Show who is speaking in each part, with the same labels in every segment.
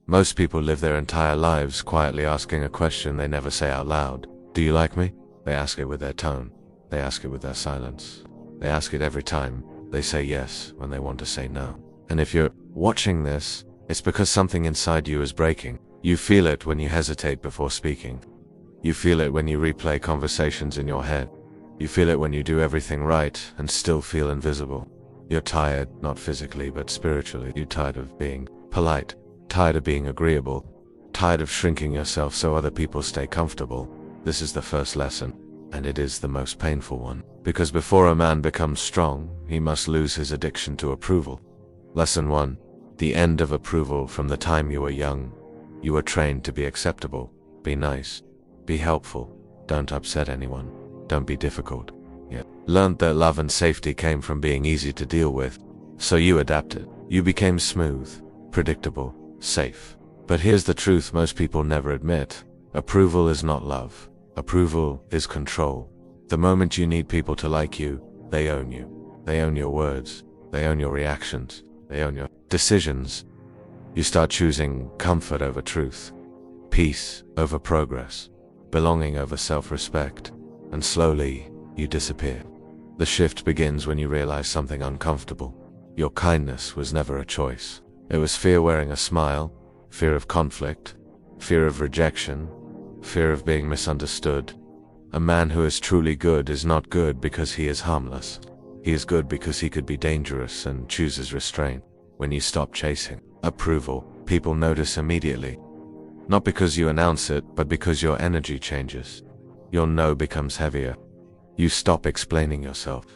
Speaker 1: Most people live their entire lives quietly asking a question they never say out loud. Do you like me? They ask it with their tone. They ask it with their silence. They ask it every time they say yes when they want to say no. And if you're watching this, it's because something inside you is breaking. You feel it when you hesitate before speaking. You feel it when you replay conversations in your head. You feel it when you do everything right and still feel invisible. You're tired, not physically but spiritually. You're tired of being polite, tired of being agreeable, tired of shrinking yourself so other people stay comfortable. This is the first lesson, and it is the most painful one. Because before a man becomes strong, he must lose his addiction to approval. Lesson 1. The end of approval. From the time you were young, you were trained to be acceptable, be nice, be helpful, don't upset anyone, don't be difficult. You learned that love and safety came from being easy to deal with, so you adapted. You became smooth, predictable, safe. But here's the truth most people never admit. Approval is not love. Approval is control. The moment you need people to like you, they own you. They own your words. They own your reactions. They own your decisions. You start choosing comfort over truth, peace over progress, belonging over self-respect, and slowly you disappear. The shift begins when you realize something uncomfortable. Your kindness was never a choice. It was fear wearing a smile, fear of conflict, fear of rejection, fear of being misunderstood. A man who is truly good is not good because he is harmless. He is good because he could be dangerous and chooses restraint. When you stop chasing approval, people notice immediately. Not because you announce it, but because your energy changes. Your no becomes heavier. You stop explaining yourself.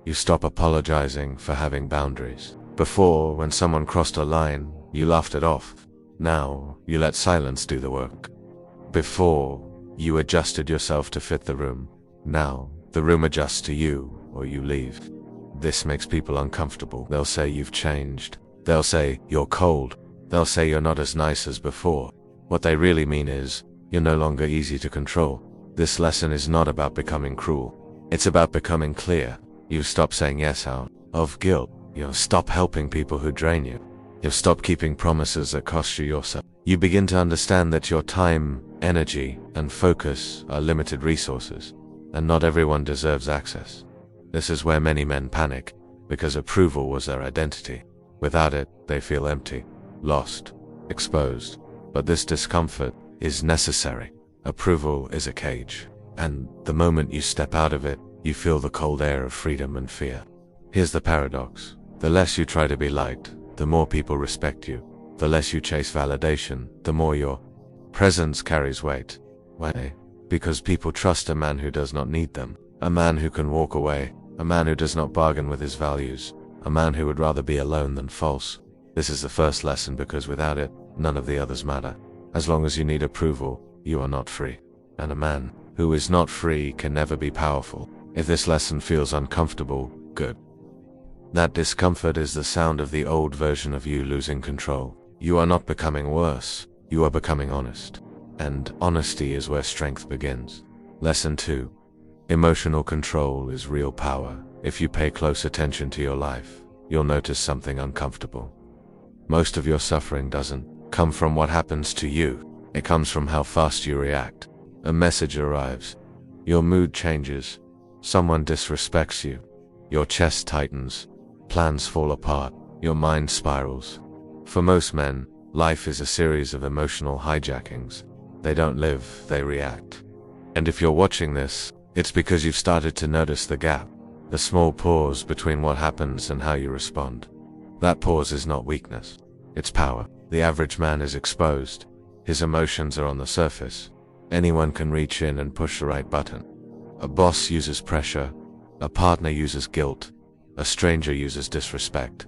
Speaker 1: You stop apologizing for having boundaries. Before, when someone crossed a line, you laughed it off. Now, you let silence do the work. Before, you adjusted yourself to fit the room. Now, the room adjusts to you, or you leave. This makes people uncomfortable. They'll say you've changed. They'll say you're cold. They'll say you're not as nice as before. What they really mean is, you're no longer easy to control. This lesson is not about becoming cruel. It's about becoming clear. You stop saying yes out of guilt. You'll stop helping people who drain you. You'll stop keeping promises that cost you yourself. You begin to understand that your time, energy, and focus are limited resources, and not everyone deserves access. This is where many men panic, because approval was their identity. Without it, they feel empty, lost, exposed. But this discomfort is necessary. Approval is a cage, and the moment you step out of it, you feel the cold air of freedom and fear. Here's the paradox. The less you try to be liked, the more people respect you. The less you chase validation, the more your presence carries weight. Why? Because people trust a man who does not need them, a man who can walk away, a man who does not bargain with his values, a man who would rather be alone than false. This is the first lesson because without it, none of the others matter. As long as you need approval, you are not free. And a man who is not free can never be powerful. If this lesson feels uncomfortable, good. That discomfort is the sound of the old version of you losing control. You are not becoming worse, you are becoming honest. And honesty is where strength begins. Lesson 2. Emotional control is real power. If you pay close attention to your life, you'll notice something uncomfortable. Most of your suffering doesn't come from what happens to you. It comes from how fast you react. A message arrives. Your mood changes. Someone disrespects you. Your chest tightens. Plans fall apart. Your mind spirals. For most men, life is a series of emotional hijackings. They don't live, they react. And if you're watching this, it's because you've started to notice the gap, the small pause between what happens and how you respond. That pause is not weakness, it's power. The average man is exposed. His emotions are on the surface. Anyone can reach in and push the right button. A boss uses pressure, a partner uses guilt, a stranger uses disrespect,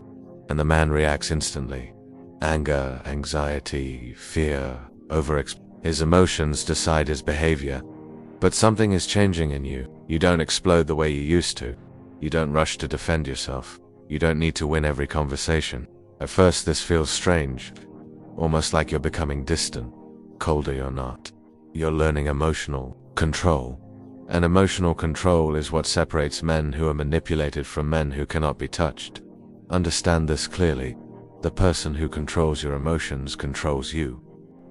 Speaker 1: and the man reacts instantly. Anger, anxiety, fear, his emotions decide his behavior. But something is changing in you. You don't explode the way you used to. You don't rush to defend yourself. You don't need to win every conversation. At first this feels strange, almost like you're becoming distant. Colder you're not. You're learning emotional control. And emotional control is what separates men who are manipulated from men who cannot be touched. Understand this clearly. The person who controls your emotions controls you.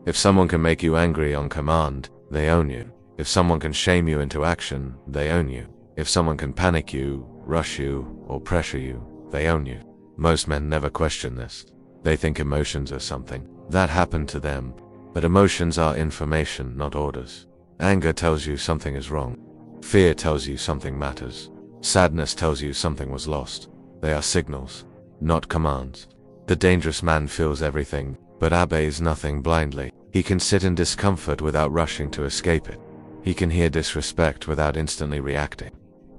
Speaker 1: If someone can make you angry on command, they own you. If someone can shame you into action, they own you. If someone can panic you, rush you, or pressure you, they own you. Most men never question this. They think emotions are something that happened to them, but emotions are information, not orders. Anger tells you something is wrong. Fear tells you something matters. Sadness tells you something was lost. They are signals, not commands. The dangerous man feels everything, but obeys nothing blindly. He can sit in discomfort without rushing to escape it. He can hear disrespect without instantly reacting.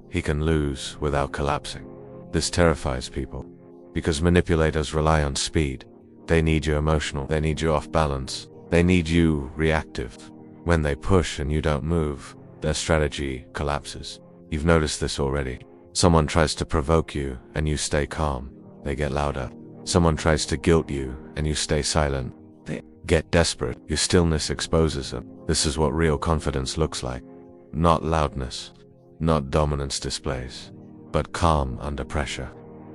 Speaker 1: He can lose without collapsing. This terrifies people, because manipulators rely on speed. They need you emotional, they need you off balance, they need you reactive. When they push and you don't move, their strategy collapses. You've noticed this already. Someone tries to provoke you and you stay calm, they get louder. Someone tries to guilt you and you stay silent, they get desperate. Your stillness exposes them. This is what real confidence looks like. Not loudness, not dominance displays, but calm under pressure.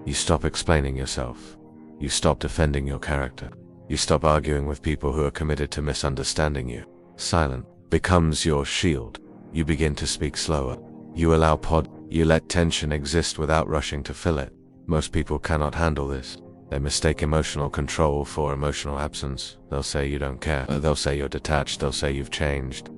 Speaker 1: You stop explaining yourself. You stop defending your character. You stop arguing with people who are committed to misunderstanding you. Silent becomes your shield. You begin to speak slower. You you let tension exist without rushing to fill it. Most people cannot handle this. They mistake emotional control for emotional absence. They'll say you don't care. They'll say you're detached. They'll say you've changed.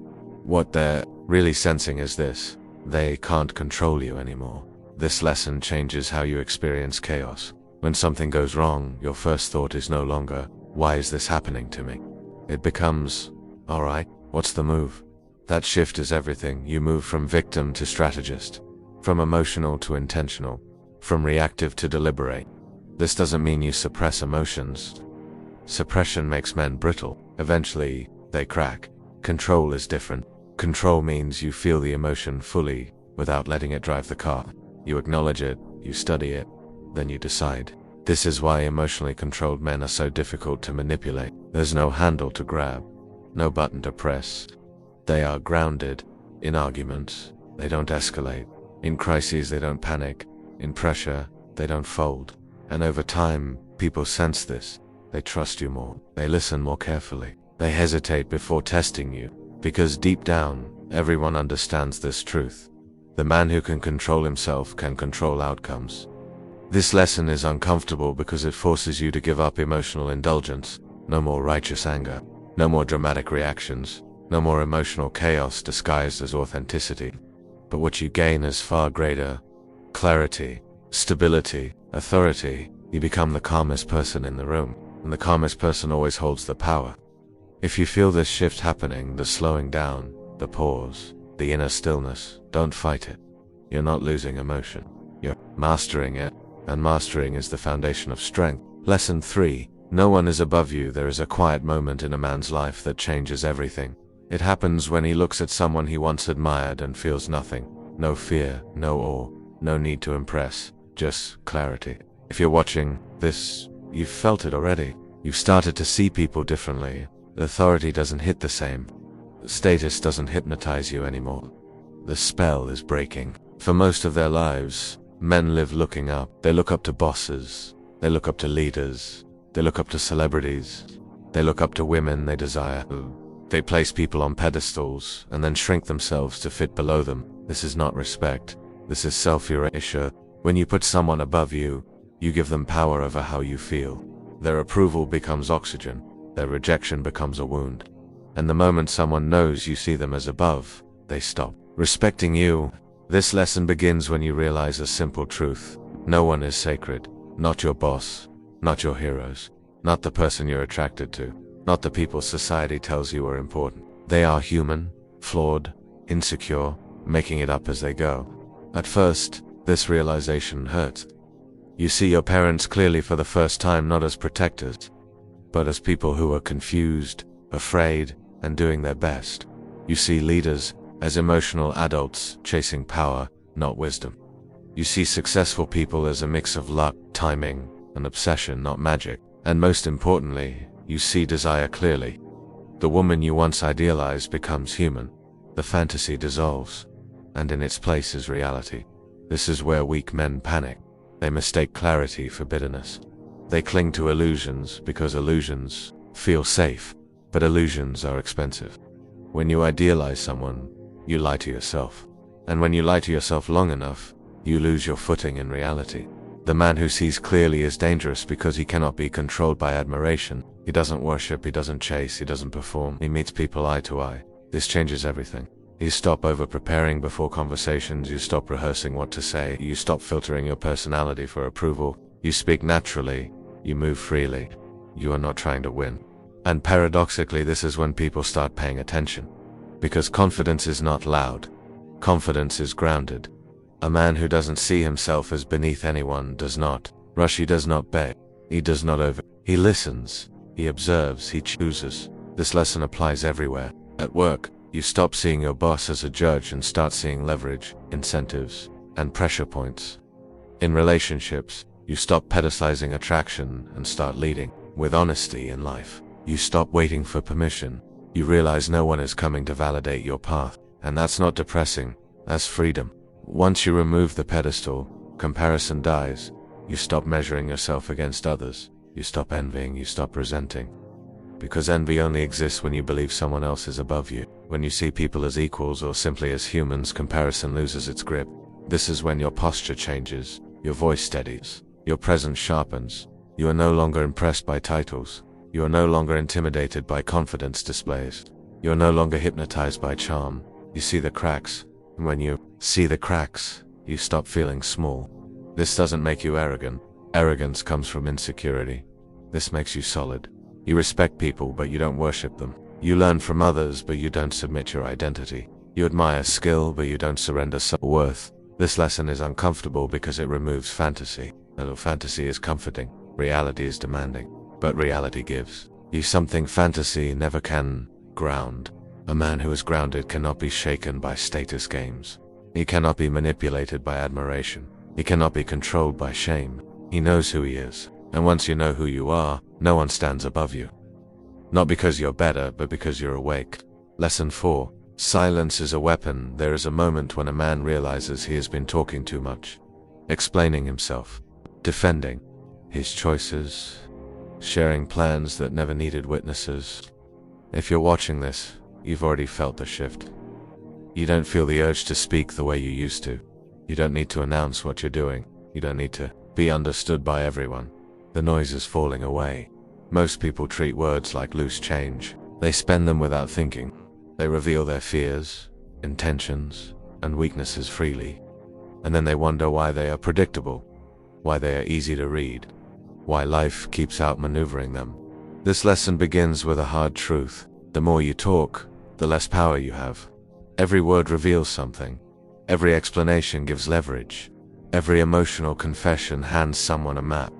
Speaker 1: What they're really sensing is this: they can't control you anymore. This lesson changes how you experience chaos. When something goes wrong, your first thought is no longer, why is this happening to me? It becomes, alright, what's the move? That shift is everything. You move from victim to strategist, from emotional to intentional, from reactive to deliberate. This doesn't mean you suppress emotions. Suppression makes men brittle. Eventually, they crack. Control is different. Control means you feel the emotion fully, without letting it drive the car. You acknowledge it, you study it, then you decide. This is why emotionally controlled men are so difficult to manipulate. There's no handle to grab, no button to press. They are grounded. In arguments, they don't escalate. In crises, they don't panic. In pressure, they don't fold. And over time, people sense this. They trust you more. They listen more carefully. They hesitate before testing you, because deep down, everyone understands this truth. The man who can control himself can control outcomes. This lesson is uncomfortable because it forces you to give up emotional indulgence. No more righteous anger. No more dramatic reactions. No more emotional chaos disguised as authenticity. But what you gain is far greater: clarity, stability, authority. You become the calmest person in the room, and the calmest person always holds the power. If you feel this shift happening, the slowing down, the pause, the inner stillness, don't fight it. You're not losing emotion. You're mastering it, and mastering is the foundation of strength. Lesson 3. No one is above you. There is a quiet moment in a man's life that changes everything. It happens when he looks at someone he once admired and feels nothing. No fear, no awe, no need to impress, just clarity. If you're watching this, you've felt it already. You've started to see people differently. Authority doesn't hit the same. Status doesn't hypnotize you anymore. The spell is breaking. For most of their lives, men live looking up. They look up to bosses. They look up to leaders. They look up to celebrities. They look up to women they desire. They place people on pedestals and then shrink themselves to fit below them. This is not respect. This is self-erasure. When you put someone above you, you give them power over how you feel. Their approval becomes oxygen. Their rejection becomes a wound. And the moment someone knows you see them as above, they stop respecting you. This lesson begins when you realize a simple truth. No one is sacred. Not your boss. Not your heroes. Not the person you're attracted to. Not the people society tells you are important. They are human, flawed, insecure, making it up as they go. At first, this realization hurts. You see your parents clearly for the first time, not as protectors, but as people who are confused, afraid, and doing their best. You see leaders as emotional adults chasing power, not wisdom. You see successful people as a mix of luck, timing, and obsession, not magic. And most importantly, you see desire clearly. The woman you once idealized becomes human. The fantasy dissolves, and in its place is reality. This is where weak men panic. They mistake clarity for bitterness. They cling to illusions because illusions feel safe, but illusions are expensive. When you idealize someone, you lie to yourself. And when you lie to yourself long enough, you lose your footing in reality. The man who sees clearly is dangerous because he cannot be controlled by admiration. He doesn't worship, he doesn't chase, he doesn't perform. He meets people eye to eye. This changes everything. You stop over-preparing before conversations, you stop rehearsing what to say, you stop filtering your personality for approval. You speak naturally, you move freely. You are not trying to win. And paradoxically, this is when people start paying attention. Because confidence is not loud. Confidence is grounded. A man who doesn't see himself as beneath anyone does not rush, he does not beg, he does not over. He listens, he observes, he chooses. This lesson applies everywhere. At work, you stop seeing your boss as a judge and start seeing leverage, incentives, and pressure points. In relationships, you stop pedestalizing attraction and start leading with honesty in life. You stop waiting for permission. You realize no one is coming to validate your path. And that's not depressing, that's freedom. Once you remove the pedestal, comparison dies. You stop measuring yourself against others. You stop envying, you stop resenting. Because envy only exists when you believe someone else is above you. When you see people as equals or simply as humans, comparison loses its grip. This is when your posture changes, your voice steadies, your presence sharpens. You are no longer impressed by titles. You are no longer intimidated by confidence displays. You are no longer hypnotized by charm. You see the cracks. And when you see the cracks, you stop feeling small. This doesn't make you arrogant. Arrogance comes from insecurity. This makes you solid. You respect people, but you don't worship them. You learn from others, but you don't submit your identity. You admire skill, but you don't surrender self-worth. This lesson is uncomfortable because it removes fantasy. Although fantasy is comforting, reality is demanding. But reality gives you something fantasy never can: ground. A man who is grounded cannot be shaken by status games. He cannot be manipulated by admiration. He cannot be controlled by shame. He knows who he is. And once you know who you are, no one stands above you. Not because you're better, but because you're awake. Lesson 4. Silence is a weapon. There is a moment when a man realizes he has been talking too much, explaining himself, defending his choices, sharing plans that never needed witnesses. If you're watching this, you've already felt the shift. You don't feel the urge to speak the way you used to. You don't need to announce what you're doing. You don't need to be understood by everyone. The noise is falling away. Most people treat words like loose change. They spend them without thinking. They reveal their fears, intentions, and weaknesses freely. And then they wonder why they are predictable, why they are easy to read, why life keeps outmaneuvering them. This lesson begins with a hard truth. The more you talk, the less power you have. Every word reveals something. Every explanation gives leverage. Every emotional confession hands someone a map.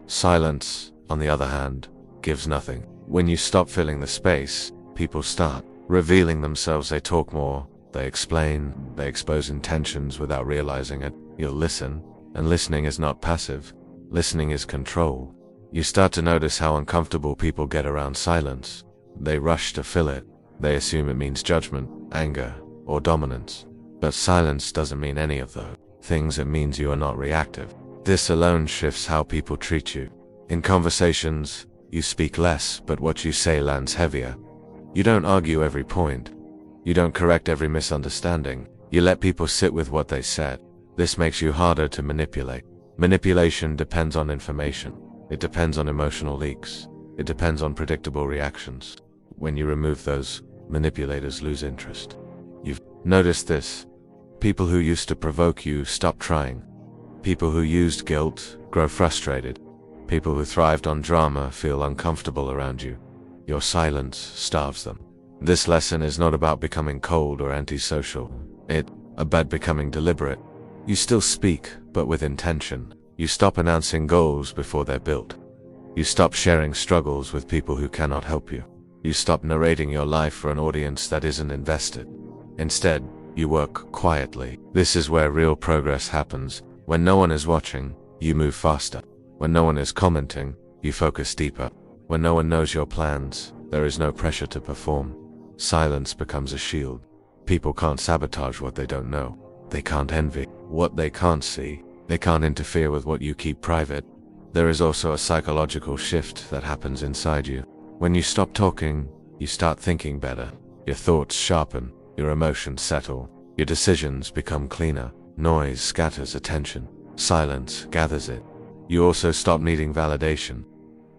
Speaker 1: Silence, on the other hand, gives nothing. When you stop filling the space, people start revealing themselves. They talk more, they explain, they expose intentions without realizing it. You'll listen, and listening is not passive. Listening is control. You start to notice how uncomfortable people get around silence. They rush to fill it. They assume it means judgment, anger, or dominance. But silence doesn't mean any of those things. It means you are not reactive. This alone shifts how people treat you. In conversations, you speak less, but what you say lands heavier. You don't argue every point. You don't correct every misunderstanding. You let people sit with what they said. This makes you harder to manipulate. Manipulation depends on information. It depends on emotional leaks. It depends on predictable reactions. When you remove those, manipulators lose interest. You've noticed this. People who used to provoke you stop trying. People who used guilt grow frustrated. People who thrived on drama feel uncomfortable around you. Your silence starves them. This lesson is not about becoming cold or antisocial. It's about becoming deliberate. You still speak, but with intention. You stop announcing goals before they're built. You stop sharing struggles with people who cannot help you. You stop narrating your life for an audience that isn't invested. Instead, you work quietly. This is where real progress happens. When no one is watching, you move faster. When no one is commenting, you focus deeper. When no one knows your plans, there is no pressure to perform. Silence becomes a shield. People can't sabotage what they don't know. They can't envy what they can't see. They can't interfere with what you keep private. There is also a psychological shift that happens inside you. When you stop talking, you start thinking better. Your thoughts sharpen, your emotions settle, your decisions become cleaner. Noise scatters attention, silence gathers it. You also stop needing validation.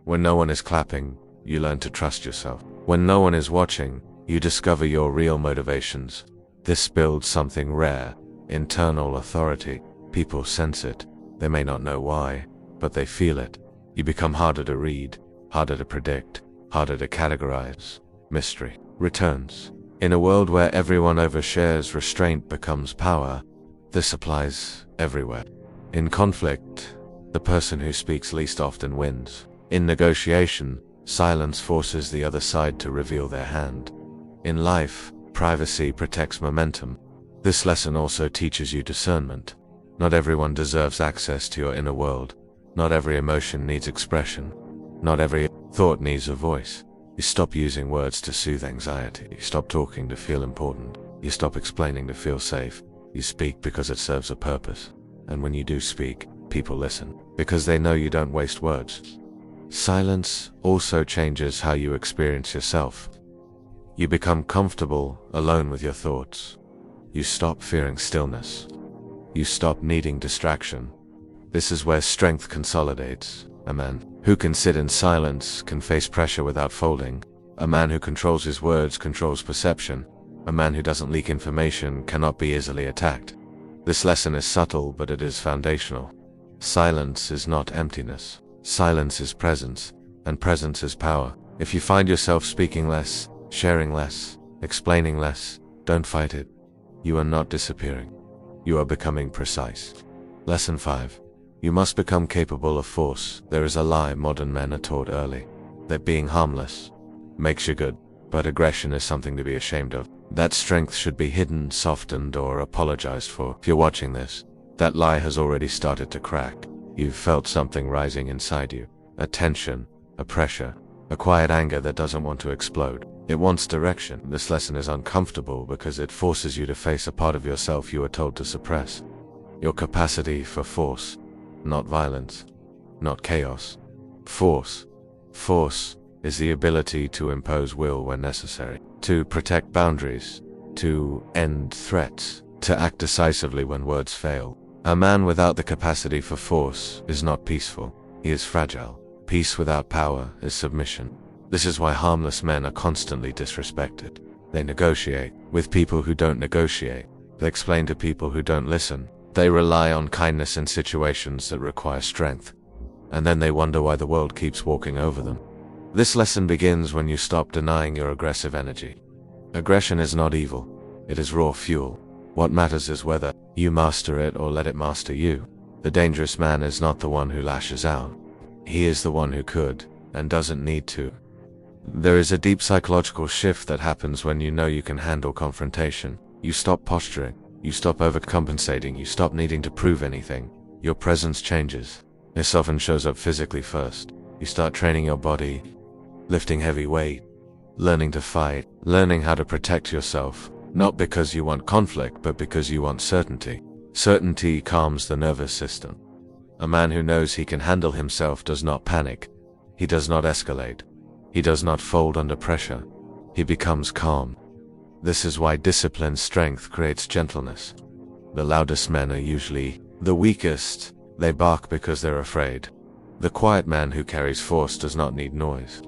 Speaker 1: When no one is clapping, you learn to trust yourself. When no one is watching, you discover your real motivations. This builds something rare, internal authority. People sense it. They may not know why, but they feel it. You become harder to read, harder to predict, harder to categorize. Mystery returns. In a world where everyone overshares, restraint becomes power. This applies everywhere. In conflict, the person who speaks least often wins. In negotiation, silence forces the other side to reveal their hand. In life, privacy protects momentum. This lesson also teaches you discernment. Not everyone deserves access to your inner world. Not every emotion needs expression. Not every thought needs a voice. You stop using words to soothe anxiety. You stop talking to feel important. You stop explaining to feel safe. You speak because it serves a purpose. And when you do speak, people listen, because they know you don't waste words. Silence also changes how you experience yourself. You become comfortable alone with your thoughts. You stop fearing stillness. You stop needing distraction. This is where strength consolidates. A man who can sit in silence can face pressure without folding. A man who controls his words controls perception. A man who doesn't leak information cannot be easily attacked. This lesson is subtle, but it is foundational. Silence is not emptiness. Silence is presence, and presence is power. If you find yourself speaking less, sharing less, explaining less, don't fight it. You are not disappearing. You are becoming precise. Lesson 5. You must become capable of force. There is a lie modern men are taught early. That being harmless makes you good, but aggression is something to be ashamed of. That strength should be hidden, softened, or apologized for. If you're watching this, that lie has already started to crack. You've felt something rising inside you. A tension, a pressure, a quiet anger that doesn't want to explode. It wants direction. This lesson is uncomfortable because it forces you to face a part of yourself you were told to suppress. Your capacity for force, not violence, not chaos. Force. Force is the ability to impose will when necessary, to protect boundaries, to end threats, to act decisively when words fail. A man without the capacity for force is not peaceful. He is fragile. Peace without power is submission. This is why harmless men are constantly disrespected. They negotiate with people who don't negotiate. They explain to people who don't listen. They rely on kindness in situations that require strength. And then they wonder why the world keeps walking over them. This lesson begins when you stop denying your aggressive energy. Aggression is not evil. It is raw fuel. What matters is whether you master it or let it master you. The dangerous man is not the one who lashes out. He is the one who could, and doesn't need to. There is a deep psychological shift that happens when you know you can handle confrontation. You stop posturing. You stop overcompensating. You stop needing to prove anything. Your presence changes. This often shows up physically first. You start training your body, lifting heavy weight, learning to fight, learning how to protect yourself. Not because you want conflict, but because you want certainty. Certainty calms the nervous system. A man who knows he can handle himself does not panic. He does not escalate. He does not fold under pressure. He becomes calm. This is why disciplined strength creates gentleness. The loudest men are usually the weakest. They bark because they're afraid. The quiet man who carries force does not need noise.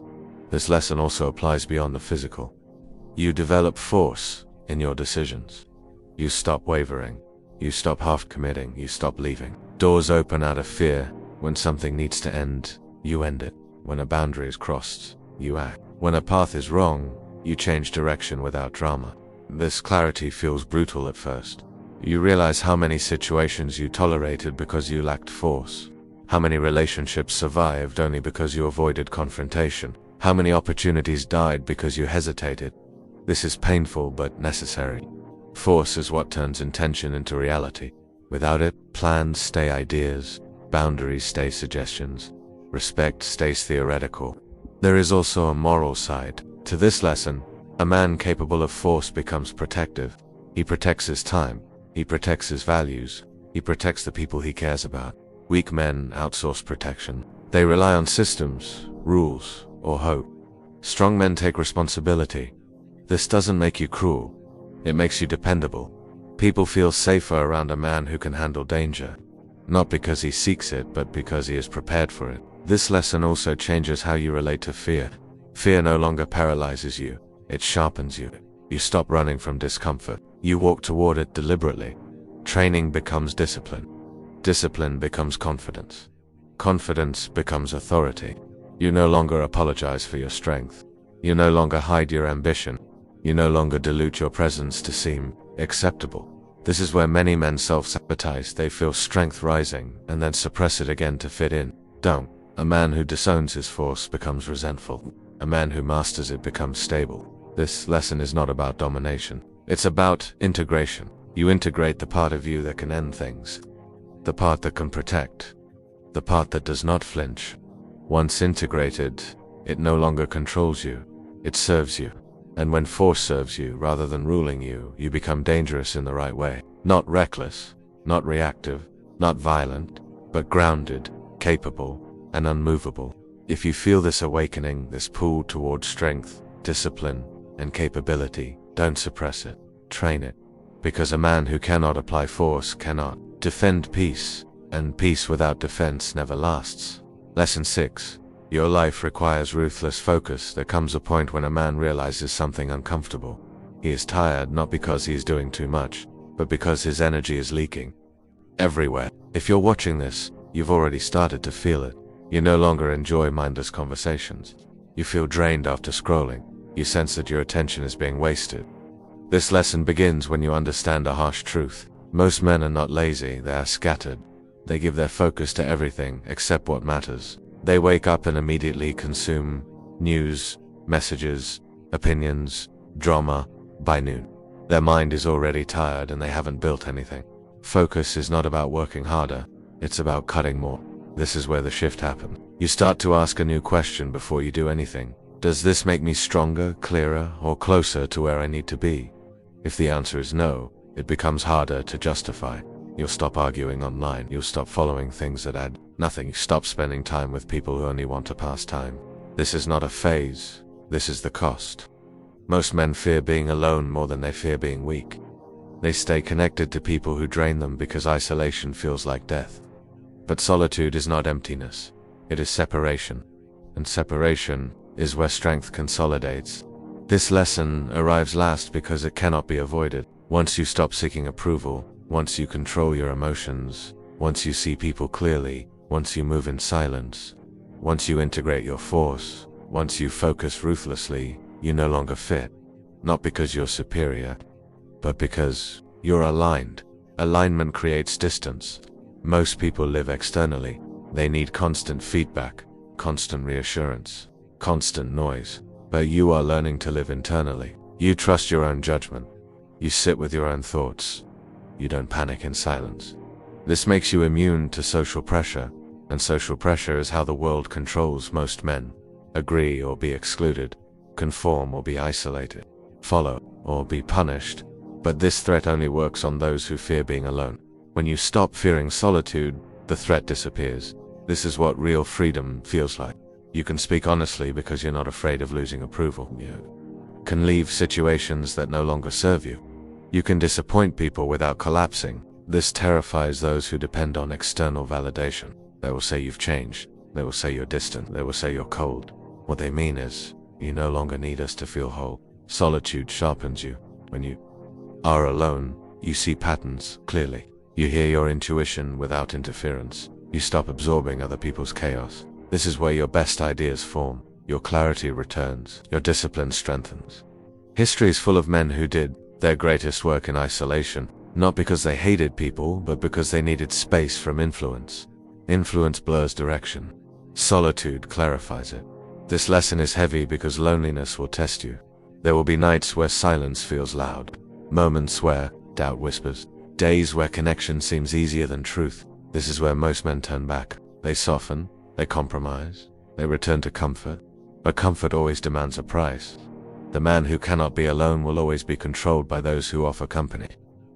Speaker 1: This lesson also applies beyond the physical. You develop force in your decisions. You stop wavering. You stop half-committing. You stop leaving. Doors open out of fear. When something needs to end, you end it. When a boundary is crossed, you act. When a path is wrong, you change direction without drama. This clarity feels brutal at first. You realize how many situations you tolerated because you lacked force. How many relationships survived only because you avoided confrontation. How many opportunities died because you hesitated. This is painful but necessary. Force is what turns intention into reality. Without it, plans stay ideas, boundaries stay suggestions, respect stays theoretical. There is also a moral side to this lesson. A man capable of force becomes protective. He protects his time. He protects his values. He protects the people he cares about. Weak men outsource protection. They rely on systems, rules, or hope. Strong men take responsibility. This doesn't make you cruel. It makes you dependable. People feel safer around a man who can handle danger. Not because he seeks it, but because he is prepared for it. This lesson also changes how you relate to fear. Fear no longer paralyzes you. It sharpens you. You stop running from discomfort. You walk toward it deliberately. Training becomes discipline. Discipline becomes confidence. Confidence becomes authority. You no longer apologize for your strength. You no longer hide your ambition. You no longer dilute your presence to seem acceptable. This is where many men self-sabotage. They feel strength rising and then suppress it again to fit in. Don't. A man who disowns his force becomes resentful. A man who masters it becomes stable. This lesson is not about domination. It's about integration. You integrate the part of you that can end things. The part that can protect. The part that does not flinch. Once integrated, it no longer controls you. It serves you. And when force serves you rather than ruling you, you become dangerous in the right way. Not reckless, not reactive, not violent, but grounded, capable, and unmovable. If you feel this awakening, this pull toward strength, discipline, and capability, don't suppress it. Train it. Because a man who cannot apply force cannot defend peace, and peace without defense never lasts. Lesson 6. Your life requires ruthless focus. There comes a point when a man realizes something uncomfortable. He is tired not because he is doing too much, but because his energy is leaking. Everywhere. If you're watching this, you've already started to feel it. You no longer enjoy mindless conversations. You feel drained after scrolling. You sense that your attention is being wasted. This lesson begins when you understand a harsh truth. Most men are not lazy, they are scattered. They give their focus to everything except what matters. They wake up and immediately consume news, messages, opinions, drama by noon. Their mind is already tired and they haven't built anything. Focus is not about working harder, it's about cutting more. This is where the shift happens. You start to ask a new question before you do anything. Does this make me stronger, clearer, or closer to where I need to be? If the answer is no, it becomes harder to justify. You'll stop arguing online. You'll stop following things that add nothing. You stop spending time with people who only want to pass time. This is not a phase. This is the cost. Most men fear being alone more than they fear being weak. They stay connected to people who drain them because isolation feels like death. But solitude is not emptiness. It is separation. And separation is where strength consolidates. This lesson arrives last because it cannot be avoided. Once you stop seeking approval, once you control your emotions, once you see people clearly, once you move in silence, once you integrate your force, once you focus ruthlessly, you no longer fit. Not because you're superior, but because you're aligned. Alignment creates distance. Most people live externally. They need constant feedback, constant reassurance, constant noise. But you are learning to live internally. You trust your own judgment. You sit with your own thoughts. You don't panic in silence. This makes you immune to social pressure, and social pressure is how the world controls most men. Agree or be excluded, conform or be isolated, follow or be punished. But this threat only works on those who fear being alone. When you stop fearing solitude, the threat disappears. This is what real freedom feels like. You can speak honestly because you're not afraid of losing approval. You can leave situations that no longer serve you. You can disappoint people without collapsing. This terrifies those who depend on external validation. They will say you've changed. They will say you're distant. They will say you're cold. What they mean is, you no longer need us to feel whole. Solitude sharpens you. When you are alone, you see patterns clearly. You hear your intuition without interference. You stop absorbing other people's chaos. This is where your best ideas form. Your clarity returns. Your discipline strengthens. History is full of men who did their greatest work in isolation, not because they hated people, but because they needed space from influence. Influence blurs direction. Solitude clarifies it. This lesson is heavy because loneliness will test you. There will be nights where silence feels loud, moments where doubt whispers, days where connection seems easier than truth. This is where most men turn back. They soften, they compromise, they return to comfort. But comfort always demands a price. The man who cannot be alone will always be controlled by those who offer company.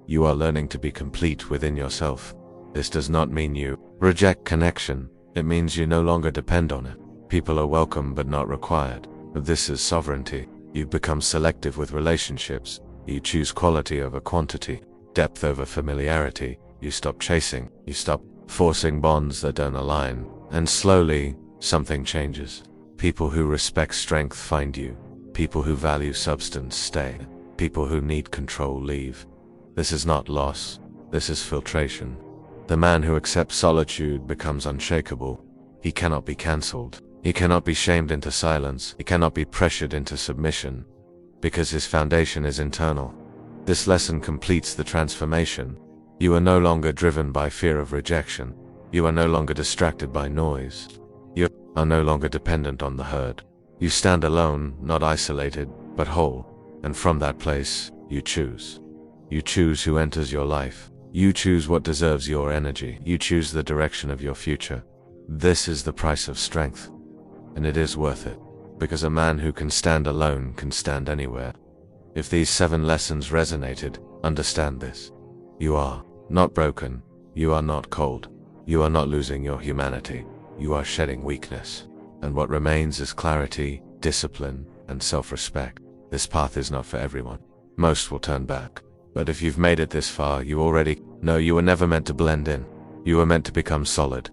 Speaker 1: You are learning to be complete within yourself. This does not mean you reject connection. It means you no longer depend on it. People are welcome but not required. This is sovereignty. You become selective with relationships. You choose quality over quantity, depth over familiarity. You stop chasing. You stop forcing bonds that don't align. And slowly, something changes. People who respect strength find you. People who value substance stay. People who need control leave. This is not loss. This is filtration. The man who accepts solitude becomes unshakable. He cannot be cancelled. He cannot be shamed into silence. He cannot be pressured into submission, because his foundation is internal. This lesson completes the transformation. You are no longer driven by fear of rejection. You are no longer distracted by noise. You are no longer dependent on the herd. You stand alone, not isolated, but whole. And from that place, you choose. You choose who enters your life. You choose what deserves your energy. You choose the direction of your future. This is the price of strength. And it is worth it, because a man who can stand alone can stand anywhere. If these 7 lessons resonated, understand this. You are not broken. You are not cold. You are not losing your humanity. You are shedding weakness. And what remains is clarity, discipline, and self-respect. This path is not for everyone. Most will turn back. But if you've made it this far, you already know you were never meant to blend in. You were meant to become solid.